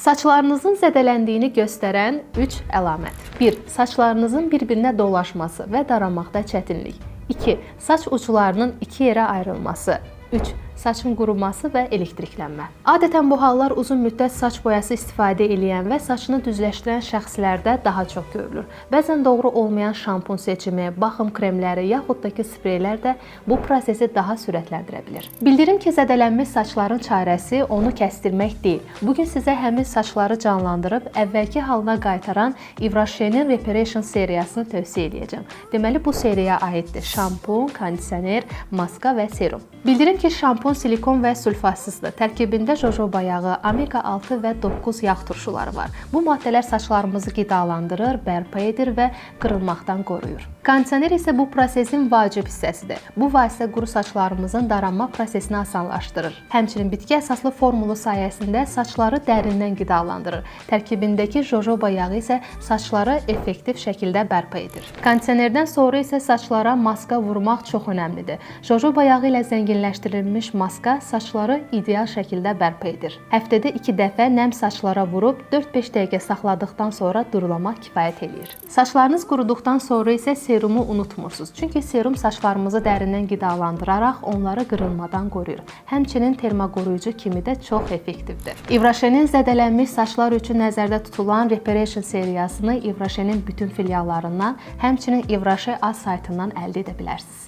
Saçlarınızın zədələndiyini göstərən 3 əlamət. 1. Saçlarınızın bir-birinə dolaşması və daranmaqda çətinlik. 2. Saç uclarının 2 yerə ayrılması. 3. Saçın quruması və elektriklənmə. Adətən bu hallar uzun müddət saç boyası istifadə edən və saçını düzləşdirən şəxslərdə daha çox görülür. Bəzən doğru olmayan şampun seçimi, baxım kremləri yaxud da ki spreylər də bu prosesi daha sürətləndirə bilir. Bildirim ki, zədələnmiş saçların çarəsi onu kəsdirmək deyil. Bugün sizə həmin saçları canlandırıb əvvəlki halına qaytaran Ivraşenin Reparation seriyasını tövsiyə edəcəm. Deməli, bu seriyaya aiddir şampun, kondisioner, maska və serum. Bildirim ki, şampun silikon və sulfatsızdır. Tərkibində jojoba yağı, omega 6 və 9 yağ turşuları var. Bu maddələr saçlarımızı qidalandırır, bərpa edir və qırılmaqdan qoruyur. Kondisioner isə bu prosesin vacib hissəsidir. Bu vasitə quru saçlarımızın daranma prosesini asanlaşdırır. Həmçinin bitki əsaslı formulu sayəsində saçları dərindən qidalandırır. Tərkibindəki jojoba yağı isə saçları effektiv şəkildə bərpa edir. Kondisionerdən sonra isə saçlara maska vurmaq çox önəmlidir. Jojoba yağı ilə zənginləşdirilmiş maska saçları ideal şəkildə bərpa edir. Həftədə 2 dəfə nəm saçlara vurub 4-5 dəqiqə saxladıqdan sonra durulamaq kifayət eləyir. Saçlarınız quruduqdan sonra isə serumu unutmursunuz. Çünki serum saçlarımızı dərindən qidalandıraraq onları qırılmadan qoruyur. Həmçinin termoqoruyucu kimi də çox effektivdir. Ivraşenin zədələnmiş saçlar üçün nəzərdə tutulan Reparation seriyasını Ivraşenin bütün filiallarından, həmçinin İvraşe az saytından əldə edə bilərsiniz.